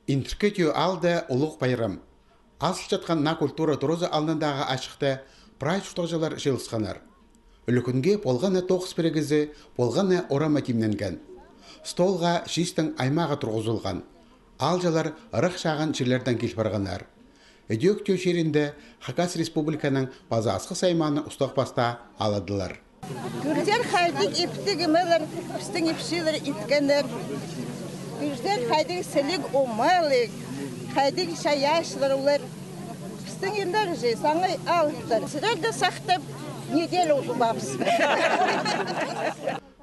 Интеркетио алды ұлық байрам. Асыл жатқан на культура тұрозы алнындағы ашықты прай жұштағжылар жылысқанар. Үлікінге болғаны тоқыс бірегізі, болғаны орама тимненген. Столға жистің аймағы тұрғызылған. Алжалар ырық шағын жерлерден келбарғанар. Өдек төшерінде Хакас Республиканың база асқы сайманы ұстақ баста аладылар. Күрдер хайдик иптігі мөлір, үстің ипшилер иткенер. Күрдер хайдик селік омалик, хайдик шаяшылар олар. Үстің елдер жей, саңай алыптар. Сірерді сақтап, неделі ұзубамыз.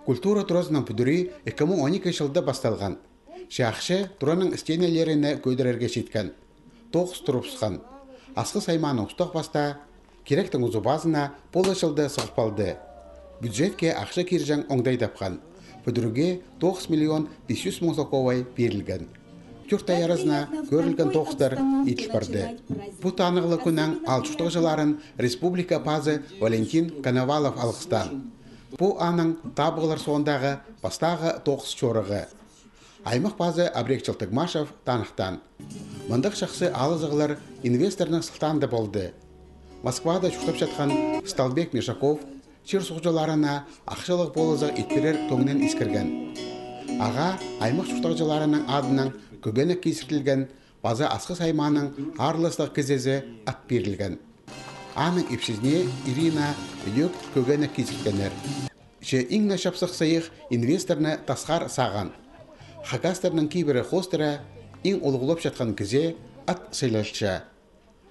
Культура тұрозынан бүдірі 2012 жылда басталған. Шақшы тұраның стенелеріне көйдірерге жеткен. Тоғыз тұрыпсқан. Асқы сайманы ұстақ баста, керектің ұзубазына полы жылды сығыпалды. Бюджетке ақша кержен оңдай тапқан. Бүдіруге 9 миллион 500 мың соковай берілген. Күрт аярызына көрілген тоғыздар етіл барды. Бұл танығылы күннің 60 жыларын Республика пазы Валентин Коновалов алғыстан. Бұл аның табығылар соңдағы бастағы тоғыз чорығы. Аймақ пазы Абрек Машев танықтан. Мұндық шақсы алызығылар инвесторның сылтанды болды. Москвада жүктіп жатқан Сталбек Мешаков чир сұғжыларына ақшылық болызық етперер көңінен ескірген. Аға аймақ жүктіғжыларының адынан көбені кесіртілген база асқы сайманың арлыстық кезезі ат берілген. Аның епсізіне Ирина үйек көбені кесірткенер. Же иңна шапсық сайық инвесторны тасқар саған. Хакастарның кейбірі хостыры ең олығылып жатқан кізе ат сайлашча.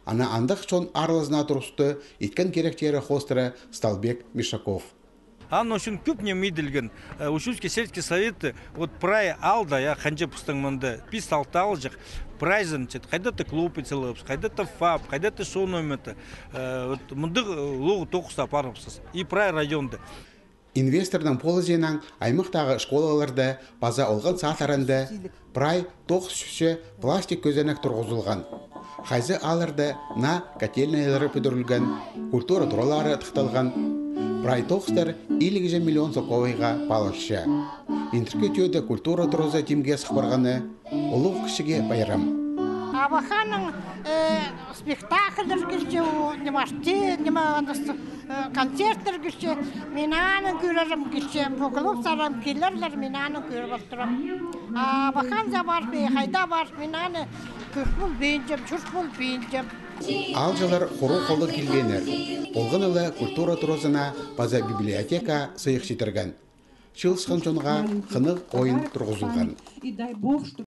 Ана андық чон арлызына тұрысты еткен керектері хостыры Сталбек Мешаков. Аны үшін көп не мейділген. Ушуцкий сельский совет вот прай алда, я ханче пустыңмынды, пис алтал жақ, прайзын, қайдаты клуб етіліпс, қайдаты фаб, қайдаты шоунометі, мұнды лоғы тоқыста парымсыз. И прай районды. Инвесторның полызенің аймақтағы школаларды база олған сатарында прай тоқыс үші пластик көзенек тұрғызылған. Хайзы алырды на котельнелері пүдірілген, культура тұралары тұқталған. Прай тоқыстар 50 миллион соковайға балықшы. Интеркетиода культура тұрызы тимге сықпарғаны ұлық кішіге байрам. Абаханың спектакльдер кеште, концерттер кеште, мен аның көрерім кеште, клуб сарам келерлер, мен аның көріп отырам. Абахан да бар, хайда бар, мен аны көкбұл бейінжем, чүртбұл бейінжем. Алжалар құру қолы келгенер. Олғын ұлы культура тұрызына база библиотека сыйық жетірген. Шылсқан жонға қынық ойын тұрғызылған.